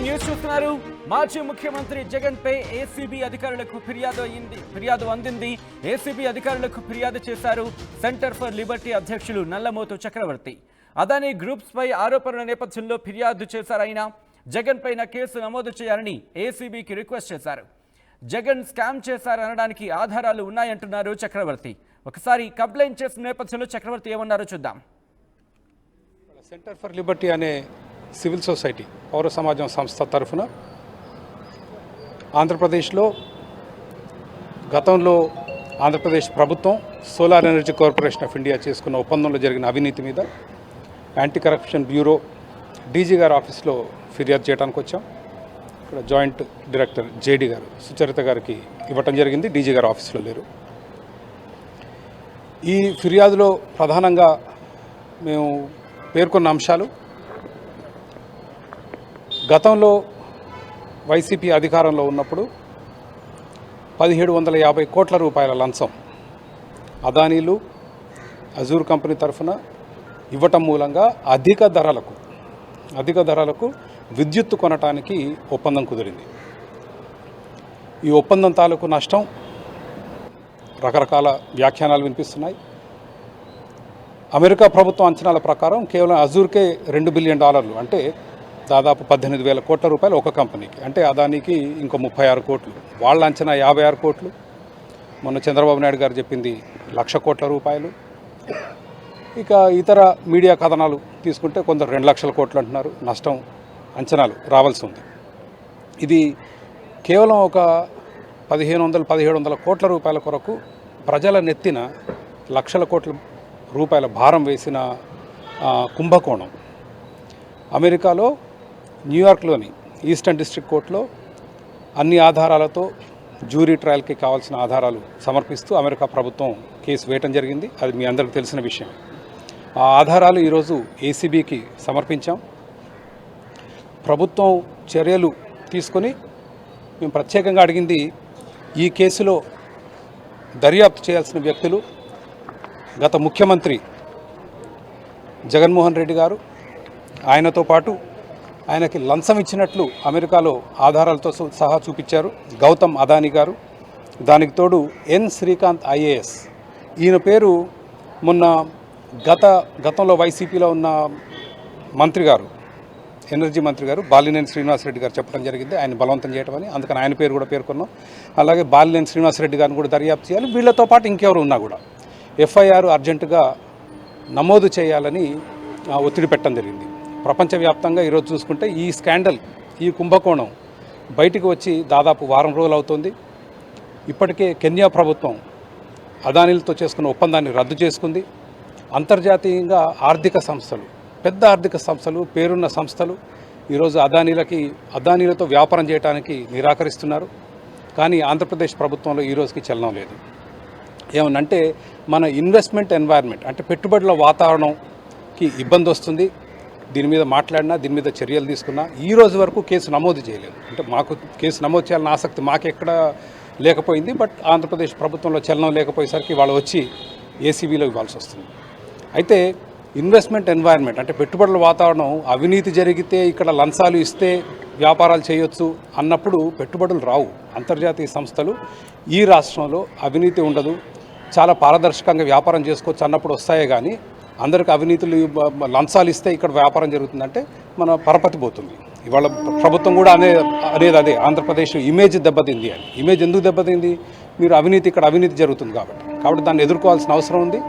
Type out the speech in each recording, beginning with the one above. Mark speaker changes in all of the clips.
Speaker 1: News చూస్తున్నారు. మాజీ ముఖ్యమంత్రి జగన్ పై ఏసీబీ అధికారులకు ఫిర్యాదు అందింది. ఏసీబీ అధికారులకు ఫిర్యాదు చేశారు సెంటర్ ఫర్ లిబర్టీ అధ్యక్షులు నల్లమోతు చక్రవర్తి. అదానీ గ్రూప్స్ పై ఆరోపణల నేపథ్యంలో ఫిర్యాదు చేశారు. ఆయన జగన్ పైన కేసు నమోదు చేయాలని ఏసీబీకి రిక్వెస్ట్ చేశారు. జగన్ స్కామ్ చేశారనడానికి ఆధారాలు ఉన్నాయంటున్నారు చక్రవర్తి. ఒకసారి కంప్లైంట్ చేసిన నేపథ్యంలో చక్రవర్తి ఏమన్నారో చూద్దాం.
Speaker 2: సెంటర్ ఫర్ లిబర్టీ అనే సివిల్ సొసైటీ పౌర సమాజం సంస్థ తరఫున ఆంధ్రప్రదేశ్లో గతంలో ఆంధ్రప్రదేశ్ ప్రభుత్వం solar energy corporation of India చేసుకున్న ఒప్పందంలో జరిగిన అవినీతి మీద యాంటీ కరప్షన్ బ్యూరో డీజీ గారి ఆఫీస్లో ఫిర్యాదు చేయడానికి వచ్చాం. ఇక్కడ జాయింట్ డైరెక్టర్ జేడీ గారు సుచరిత గారికి ఇవ్వటం జరిగింది. డీజీ గారు ఆఫీస్లో లేరు. ఈ ఫిర్యాదులో ప్రధానంగా మేము పేర్కొన్న అంశాలు, గతంలో వైసీపీ అధికారంలో ఉన్నప్పుడు 1750 కోట్ల రూపాయల లంచం అదానీలు అజూర్ కంపెనీ తరఫున ఇవ్వటం మూలంగా అధిక ధరలకు విద్యుత్తు కొనటానికి ఒప్పందం కుదిరింది. ఈ ఒప్పందం తాలూకు నష్టం రకరకాల వ్యాఖ్యానాలు వినిపిస్తున్నాయి. అమెరికా ప్రభుత్వం అంచనాల ప్రకారం కేవలం అజూర్కే $2 బిలియన్, అంటే దాదాపు 18,000 కోట్ల రూపాయలు ఒక కంపెనీకి, అంటే అదానికి ఇంకో 36 కోట్లు, వాళ్ళ అంచనా 56 కోట్లు. మొన్న చంద్రబాబు నాయుడు గారు చెప్పింది 1,00,000 కోట్ల రూపాయలు. ఇక ఇతర మీడియా కథనాలు తీసుకుంటే కొందరు 2,00,000 కోట్లు అంటున్నారు. నష్టం అంచనాలు రావాల్సి ఉంది. ఇది కేవలం ఒక 1,500-1,700 కోట్ల రూపాయల కొరకు ప్రజల నెత్తిన లక్షల కోట్ల రూపాయల భారం వేసిన కుంభకోణం. అమెరికాలో న్యూయార్క్లోని ఈస్టర్న్ డిస్ట్రిక్ట్ కోర్టులో అన్ని ఆధారాలతో జ్యూరీ ట్రయల్కి కావాల్సిన ఆధారాలు సమర్పిస్తూ అమెరికా ప్రభుత్వం కేసు వేయటం జరిగింది. అది మీ అందరికీ తెలిసిన విషయం. ఆ ఆధారాలు ఈరోజు ఏసీబీకి సమర్పించాం. ప్రభుత్వం చర్యలు తీసుకొని మేము ప్రత్యేకంగా అడిగింది, ఈ కేసులో దర్యాప్తు చేయాల్సిన వ్యక్తులు గత ముఖ్యమంత్రి జగన్మోహన్ రెడ్డి గారు, ఆయనతో పాటు ఆయనకి లంచం ఇచ్చినట్లు అమెరికాలో ఆధారాలతో సహా చూపించారు గౌతమ్ అదానీ గారు. దానికి తోడు ఎన్ శ్రీకాంత్ ఐఏఎస్, ఈయన పేరు మొన్న గతంలో వైసీపీలో ఉన్న మంత్రి గారు, ఎనర్జీ మంత్రి గారు బాలినేని శ్రీనివాసరెడ్డి గారు చెప్పడం జరిగింది ఆయన బలవంతం చేయటం అని. అందుకని ఆయన పేరు కూడా పేర్కొన్నాం. అలాగే బాలినేని శ్రీనివాసరెడ్డి గారిని కూడా దర్యాప్తు చేయాలి. వీళ్ళతో పాటు ఇంకెవరు ఉన్నా కూడా ఎఫ్ఐఆర్ అర్జెంటుగా నమోదు చేయాలని ఒత్తిడి పెట్టడం జరిగింది. ప్రపంచవ్యాప్తంగా ఈరోజు చూసుకుంటే ఈ స్కాండల్, ఈ కుంభకోణం బయటికి వచ్చి దాదాపు వారం రోజులు అవుతుంది. ఇప్పటికే కెన్యా ప్రభుత్వం అదానీలతో చేసుకున్న ఒప్పందాన్ని రద్దు చేసుకుంది. అంతర్జాతీయంగా ఆర్థిక సంస్థలు, పెద్ద ఆర్థిక సంస్థలు, పేరున్న సంస్థలు ఈరోజు అదానీలతో వ్యాపారం చేయడానికి నిరాకరిస్తున్నారు. కానీ ఆంధ్రప్రదేశ్ ప్రభుత్వంలో ఈరోజుకి చలనం లేదు. ఏమనంటే మన ఇన్వెస్ట్మెంట్ ఎన్వైర్న్మెంట్, అంటే పెట్టుబడుల వాతావరణంకి ఇబ్బంది వస్తుంది. దీని మీద మాట్లాడినా, దీని మీద చర్యలు తీసుకున్నా ఈ రోజు వరకు కేసు నమోదు చేయలేదు. అంటే మాకు కేసు నమోదు చేయాలన్న ఆసక్తి మాకెక్కడ లేకపోయింది. బట్ ఆంధ్రప్రదేశ్ ప్రభుత్వంలో చలనం లేకపోయేసరికి వాళ్ళు వచ్చి ఏసీబీలో ఇవ్వాల్సి వస్తుంది. అయితే ఇన్వెస్ట్మెంట్ ఎన్వైర్న్మెంట్, అంటే పెట్టుబడుల వాతావరణం, అవినీతి జరిగితే ఇక్కడ లంచాలు ఇస్తే వ్యాపారాలు చేయొచ్చు అన్నప్పుడు పెట్టుబడులు రావు. అంతర్జాతీయ సంస్థలు ఈ రాష్ట్రంలో అవినీతి ఉండదు, చాలా పారదర్శకంగా వ్యాపారం చేసుకోవచ్చు అన్నప్పుడు వస్తాయే కానీ అందరికి అవినీతులు లంచాలు ఇస్తే ఇక్కడ వ్యాపారం జరుగుతుందంటే మన పరపతి పోతుంది. ఇవాళ ప్రభుత్వం కూడా అనేది అదే, ఆంధ్రప్రదేశ్ ఇమేజ్ దెబ్బతింది అని. ఇమేజ్ ఎందుకు దెబ్బతింది? మీరు ఇక్కడ అవినీతి జరుగుతుంది కాబట్టి దాన్ని ఎదుర్కోవాల్సిన అవసరం ఉంది.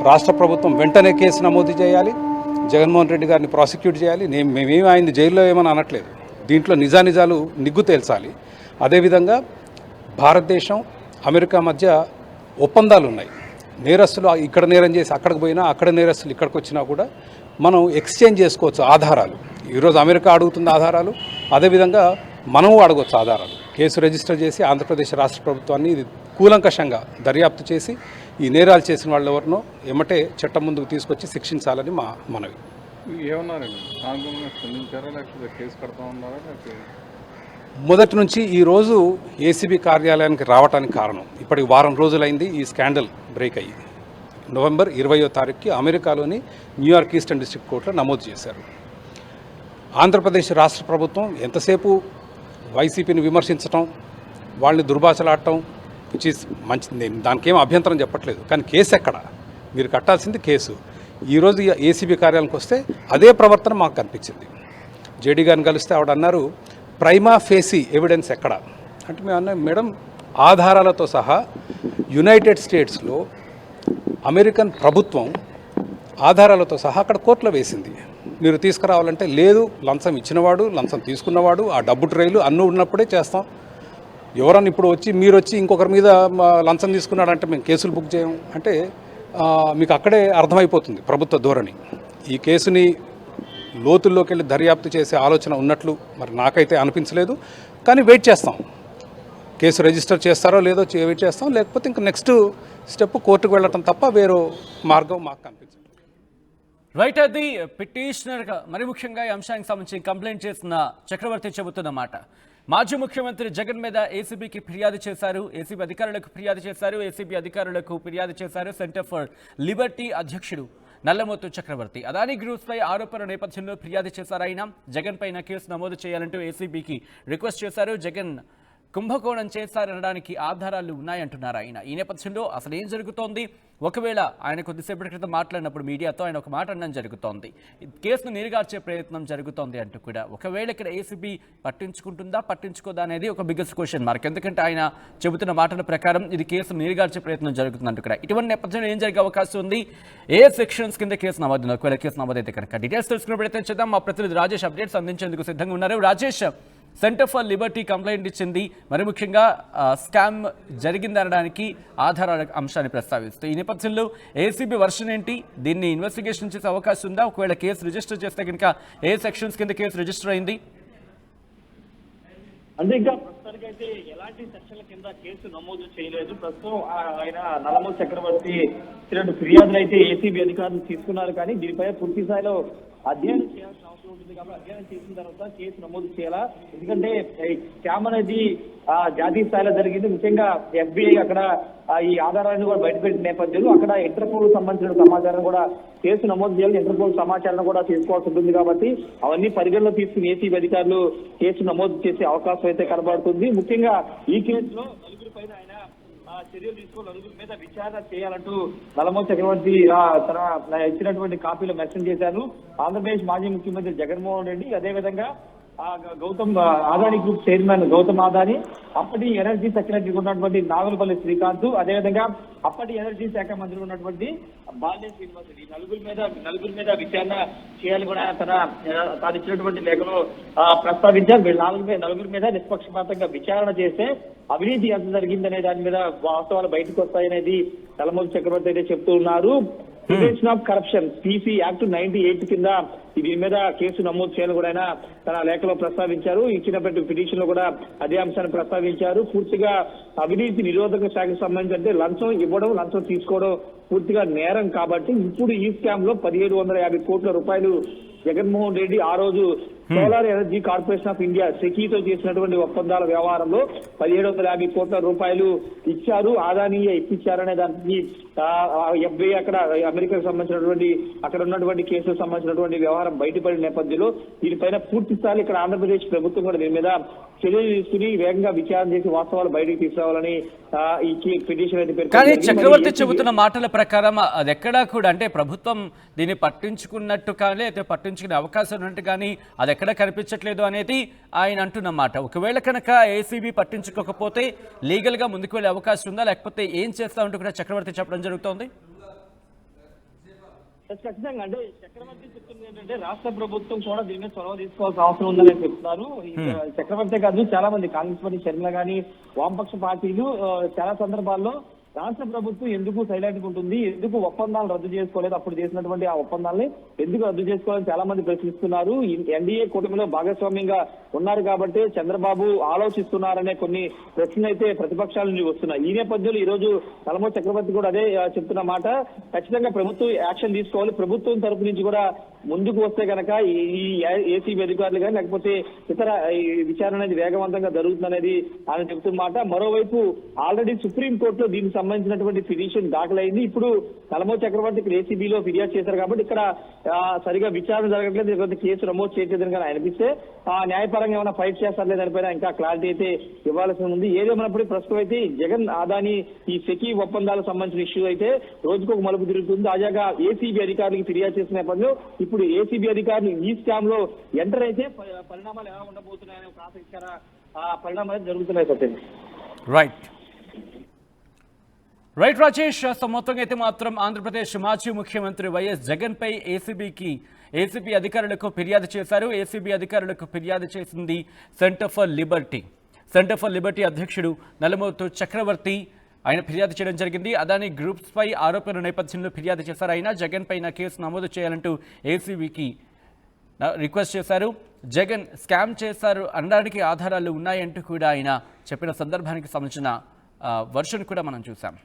Speaker 2: రాష్ట్ర ప్రభుత్వం వెంటనే కేసు నమోదు చేయాలి, జగన్మోహన్ రెడ్డి గారిని ప్రాసిక్యూట్ చేయాలి. మేమేమి ఆయన జైల్లో ఏమని అనట్లేదు, దీంట్లో నిజానిజాలు నిగ్గు తేల్చాలి. అదేవిధంగా భారతదేశం అమెరికా మధ్య ఒప్పందాలు ఉన్నాయి. నేరస్తులు ఇక్కడ నేరం చేసి అక్కడికి పోయినా, అక్కడ నేరస్తులు ఇక్కడికి వచ్చినా కూడా మనం ఎక్స్చేంజ్ చేసుకోవచ్చు ఆధారాలు. ఈరోజు అమెరికా అడుగుతున్న ఆధారాలు, అదేవిధంగా మనము అడగవచ్చు ఆధారాలు. కేసు రిజిస్టర్ చేసి ఆంధ్రప్రదేశ్ రాష్ట్ర ప్రభుత్వాన్ని ఇది కూలంకషంగా దర్యాప్తు చేసి ఈ నేరాలు చేసిన వాళ్ళు ఎవరినో ఎమ్మటే చట్టం ముందుకు తీసుకొచ్చి శిక్షించాలని మా మనవి.
Speaker 3: ఏమన్నారండి? స్పందించారా లేకపోతే కేసు కడతా ఉన్నారా?
Speaker 2: మొదటి నుంచి ఈరోజు ఏసీబీ కార్యాలయానికి రావడానికి కారణం, ఇప్పటికి వారం రోజులైంది ఈ స్కాండల్ బ్రేక్ అయ్యి. నవంబర్ 20వ తారీఖుకి అమెరికాలోని న్యూయార్క్ ఈస్టర్న్ డిస్ట్రిక్ట్ కోర్టులో నమోదు చేశారు. ఆంధ్రప్రదేశ్ రాష్ట్ర ప్రభుత్వం ఎంతసేపు వైసీపీని విమర్శించటం, వాళ్ళని దుర్భాషలాడటం, విచ్ ఈస్ మంచిది, నేను దానికేం అభ్యంతరం చెప్పట్లేదు. కానీ కేసు ఎక్కడ? మీరు కట్టాల్సింది కేసు. ఈరోజు ఏసీబీ కార్యాలయానికి వస్తే అదే ప్రవర్తన మాకు కనిపించింది. జేడీ గారిని కలిస్తే ఆవిడ అన్నారు, ప్రైమా ఫేసీ ఎవిడెన్స్ ఎక్కడ అంటే, మేము అన్నాం మేడం, ఆధారాలతో సహా యునైటెడ్ స్టేట్స్లో అమెరికన్ ప్రభుత్వం ఆధారాలతో సహా అక్కడ కోర్టులో వేసింది. మీరు తీసుకురావాలంటే లేదు, లంచం ఇచ్చినవాడు, లంచం తీసుకున్నవాడు, ఆ డబ్బు ట్రైలు అన్నీ ఉన్నప్పుడే చేస్తాం. ఎవరన్నా ఇప్పుడు వచ్చి మీరు వచ్చి ఇంకొకరి మీద లంచం తీసుకున్నాడంటే మేము కేసులు బుక్ చేయం అంటే మీకు అక్కడే అర్థమైపోతుంది ప్రభుత్వ ధోరణి. ఈ కేసుని లోతుల్లోకి వెళ్ళి దర్యాప్తు చేసే ఆలోచన ఉన్నట్లు మరి నాకైతే అనిపించలేదు. కానీ వెయిట్ చేస్తాం, కేసు రిజిస్టర్ చేస్తారో లేదో వెయిట్ చేస్తాం. లేకపోతే ఇంకా నెక్స్ట్ స్టెప్ కోర్టుకు వెళ్ళటం తప్ప వేరే మార్గం మాకు కనిపించదు.
Speaker 1: రైట్, అది పిటిషనర్గా మరి ముఖ్యంగా ఈ అంశానికి సంబంధించి కంప్లైంట్ చేసిన చక్రవర్తి చెబుతున్నమాట. మాజీ ముఖ్యమంత్రి జగన్ మీద ఏసీబీకి ఫిర్యాదు చేశారు, ఏసీబీ అధికారులకు ఫిర్యాదు చేశారు, ఏసీబీ అధికారులకు ఫిర్యాదు చేశారు సెంటర్ ఫర్ లిబర్టీ అధ్యక్షుడు నల్లమోతు చక్రవర్తి. అదానీ గ్రూప్స్ పై ఆరోపణల నేపథ్యంలో ఫిర్యాదు చేశారు. ఆయన జగన్ పైన కేసు నమోదు చేయాలంటూ ఏసీబీకి రిక్వెస్ట్ చేశారు. జగన్ కుంభకోణం చేశారనడానికి ఆధారాలు ఉన్నాయంటున్నారు ఆయన. ఈ నేపథ్యంలో అసలు ఏం జరుగుతోంది? ఒకవేళ ఆయన కొద్దిసేపటి క్రితం మాట్లాడినప్పుడు మీడియాతో ఆయన ఒక మాట అనడం జరుగుతోంది, కేసును నీరుగార్చే ప్రయత్నం జరుగుతోంది అంటూ కూడా. ఒకవేళ ఇక్కడ ఏసీబీ పట్టించుకుంటుందా పట్టించుకోదా అనేది ఒక బిగ్గెస్ట్ క్వశ్చన్ మార్క్. ఎందుకంటే ఆయన చెబుతున్న మాటల ప్రకారం ఇది కేసు నీరుగార్చే ప్రయత్నం జరుగుతుందంటూ కూడా. ఇటువంటి నేపథ్యంలో ఏం జరిగే అవకాశం ఉంది? ఏ సెక్షన్స్ కింద కేసు నమోదు? ఒకవేళ కేసు నమోదైతే కనుక డీటెయిల్స్ తెలుసుకునే ప్రయత్నం చేద్దాం. మా ప్రతినిధి రాజేష్ అప్డేట్స్ అందించేందుకు సిద్ధంగా ఉన్నారు. Rajesh, centre for Liberty complaint ఇచ్చింది, మరి ముఖ్యంగా స్కామ్ జరిగిందనడానికి ఆధారాల అంశాన్ని ప్రస్తావిస్తూ. ఈ నేపథ్యంలో ఏసీబీ వర్షన్ ఏంటి? దీన్ని ఇన్వెస్టిగేషన్ చేసే అవకాశం ఉందా? ఒకవేళ కేసు రిజిస్టర్ చేస్తే కనుక ఏ సెక్షన్స్ కింద కేసు రిజిస్టర్ అయింది?
Speaker 4: అంటే ఇంకా ప్రస్తుతానికైతే ఎలాంటి సెక్షన్ల కింద కేసు నమోదు చేయలేదు. ప్రస్తుతం ఆయన నల్లమోతు చక్రవర్తి ఇచ్చినట్టు ఫిర్యాదులు అయితే ఏసీబీ అధికారులు తీసుకున్నారు. కానీ దీనిపై పూర్తి స్థాయిలో అధ్యయనం చేయాల్సిన అవసరం ఉంటుంది. కాబట్టి అధ్యయనం చేసిన తర్వాత కేసు నమోదు చేయాలా? ఎందుకంటే స్కామ్ అనేది జాతీయ స్థాయిలో జరిగింది. ముఖ్యంగా ఎఫ్బిఐ అక్కడ ఈ ఆధారాలను కూడా బయటపెట్టిన నేపథ్యంలో అక్కడ ఇంటర్పోల్ సంబంధించిన సమాచారం కూడా కేసు నమోదు చేయాలి, ఇంటర్పోల్ సమాచారం కూడా తీసుకోవాల్సి ఉంటుంది. కాబట్టి అవన్నీ పరిగణలో తీసుకుని ఏసీబీ అధికారులు కేసు నమోదు చేసే అవకాశం అయితే కనబడుతుంది. ముఖ్యంగా ఈ కేసులో నలుగురి పైన ఆయన చర్యలు తీసుకొని నలుగురి మీద విచారణ చేయాలంటూ నల్లమోతు చక్రవర్తి తన ఇచ్చినటువంటి కాపీలో మెన్షన్ చేశారు. ఆంధ్రప్రదేశ్ మాజీ ముఖ్యమంత్రి జగన్మోహన్ రెడ్డి, అదేవిధంగా అదానీ గ్రూప్ చైర్మన్ గౌతమ్ అదానీ, అప్పటి ఎనర్జీ సెక్రటరీ ఉన్నటువంటి నాగులపల్లి శ్రీకాంత్, అదేవిధంగా అప్పటి ఎనర్జీ శాఖ మంత్రి ఉన్నటువంటి బాల్య శ్రీనివాస్ రెడ్డి, నలుగురి మీద విచారణ చేయాలి కూడా తాను ఇచ్చినటువంటి లేఖలో ప్రస్తావించారు. వీళ్ళ నలుగురి మీద నిష్పక్షపాతంగా విచారణ చేస్తే అవినీతి ఎంత జరిగిందనే దాని మీద వాస్తవాలు బయటకు వస్తాయనేది నల్లమోతు చక్రవర్తి అయితే చెప్తూ ఉన్నారు. Prevention of corruption PC act 98 కింద దీని మీద కేసు నమోదు చేయాలని కూడా ఆయన తన లేఖలో ప్రస్తావించారు. ఇచ్చినటువంటి పిటిషన్ లో కూడా అదే అంశాన్ని ప్రస్తావించారు. పూర్తిగా అవినీతి నిరోధక శాఖకు సంబంధించి అంటే లంచం ఇవ్వడం, లంచం తీసుకోవడం పూర్తిగా నేరం. కాబట్టి ఇప్పుడు ఈ స్కామ్ లో 1750 కోట్ల రూపాయలు జగన్మోహన్ రెడ్డి ఆ రోజు solar energy corporation of India సెకీతో చేసినటువంటి ఒప్పందాల వ్యవహారంలో 1750 కోట్ల రూపాయలు ఇచ్చారు, అదానీయే ఇప్పించారనే దానికి ఎఫ్బిఐ అక్కడ అమెరికాకు సంబంధించినటువంటి అక్కడ ఉన్నటువంటి కేసులకు సంబంధించినటువంటి వ్యవహారం బయటపడిన నేపథ్యంలో దీనిపైన పూర్తి స్థాయి ఇక్కడ ఆంధ్రప్రదేశ్ ప్రభుత్వం కూడా దీని మీద చర్యలు తీసుకుని వేగంగా విచారణ చేసి వాస్తవాలు బయటకు తీసుకురావాలని ఈ పిటిషన్ అయితే.
Speaker 1: కానీ చక్రవర్తి చెబుతున్న మాటల ప్రకారం అది ఎక్కడా కూడా అంటే ప్రభుత్వం దీన్ని పట్టించుకున్నట్టు కానీ అయితే పట్టించుకునే అవకాశం ఉన్నట్టు కానీ అది ఎక్కడ కనిపించట్లేదు అనేది ఆయన అంటున్నమాట. ఒకవేళ కనుక ఏసీబీ పట్టించుకోకపోతే లీగల్ గా ముందుకు వెళ్ళే అవకాశం ఉందా, లేకపోతే ఏం చేస్తామంటూ కూడా చక్రవర్తి చెప్పడం జరుగుతోంది?
Speaker 4: ఖచ్చితంగా అంటే చక్రవర్తి చెప్తుంది ఏంటంటే రాష్ట్ర ప్రభుత్వం కూడా దీని మీద చొరవ తీసుకోవాల్సిన అవసరం ఉందని చెప్తున్నారు. చక్రవర్తి కాదు, చాలా మంది కాంగ్రెస్ పార్టీ షర్మిల గానీ వామపక్ష పార్టీలు చాలా సందర్భాల్లో రాష్ట్ర ప్రభుత్వం ఎందుకు సైలెంట్ ఉంటుంది, ఎందుకు ఒప్పందాలు రద్దు చేసుకోలేదు, అప్పుడు చేసినటువంటి ఆ ఒప్పందాలని ఎందుకు రద్దు చేసుకోవాలని చాలా మంది ప్రశ్నిస్తున్నారు. ఎన్డీఏ కూటమిలో భాగస్వామ్యంగా ఉన్నారు కాబట్టి చంద్రబాబు ఆలోచిస్తున్నారనే కొన్ని ప్రశ్నలు అయితే ప్రతిపక్షాల నుంచి వస్తున్నాయి. ఈ నేపథ్యంలో ఈ రోజు నల్లమోతు చక్రవర్తి కూడా అదే చెప్తున్న మాట. ఖచ్చితంగా ప్రభుత్వం యాక్షన్ తీసుకోవాలి, ప్రభుత్వం తరపు నుంచి కూడా ముందుకు వస్తే కనుక ఈ ఏసీబీ అధికారులు కానీ లేకపోతే ఇతర ఈ విచారణ అనేది వేగవంతంగా జరుగుతుందనేది ఆయన చెబుతున్నమాట. మరోవైపు ఆల్రెడీ సుప్రీంకోర్టులో దీనికి సంబంధించినటువంటి పిటిషన్ దాఖలైంది. ఇప్పుడు నల్లమోతు చక్రవర్తి ఇక్కడ ఏసీబీలో ఫిర్యాదు చేశారు కాబట్టి ఇక్కడ సరిగా విచారణ జరగట్లేదు, లేకపోతే కేసు నమోదు చేయట్లేదని కానీ అనిపిస్తే న్యాయపరంగా ఏమైనా ఫైట్ చేస్తారో దానిపైన ఇంకా క్లారిటీ అయితే ఇవ్వాల్సి ఉంది. ఏదేమైనప్పుడు ప్రస్తుతం అయితే జగన్ అదానీ ఈ సెకీ ఒప్పందాలకు సంబంధించిన ఇష్యూ అయితే రోజుకొక మలుపు తిరుగుతుంది. తాజాగా ఏసీబీ అధికారులకు ఫిర్యాదు చేసిన నేపథ్యంలో ఇప్పుడు ఏసీబీ అధికారులు ఈ స్కామ్ లో ఎంటర్ అయితే పరిణామాలు ఎలా ఉండబోతున్నాయనే ఒక ఆసక్తికర పరిణామాలు జరుగుతున్నాయి. సత్యం
Speaker 1: రైట్ రాజేష్, మొత్తంగా అయితే మాత్రం ఆంధ్రప్రదేశ్ మాజీ ముఖ్యమంత్రి వైఎస్ జగన్ పై ఏసీబీ అధికారులకు ఫిర్యాదు చేశారు. ఏసీబీ అధికారులకు ఫిర్యాదు చేసింది సెంటర్ ఫర్ లిబర్టీ అధ్యక్షుడు నల్లమోతు చక్రవర్తి. ఆయన ఫిర్యాదు చేయడం జరిగింది. అదానీ గ్రూప్స్ పై ఆరోపణల నేపథ్యంలో ఫిర్యాదు చేశారు. ఆయన జగన్ పైన కేసు నమోదు చేయాలంటూ ఏసీబీకి రిక్వెస్ట్ చేశారు. జగన్ స్కామ్ చేశారు అనడానికి ఆధారాలు ఉన్నాయంటూ కూడా ఆయన చెప్పిన సందర్భానికి సంబంధించిన వర్షన్ కూడా మనం చూసాం.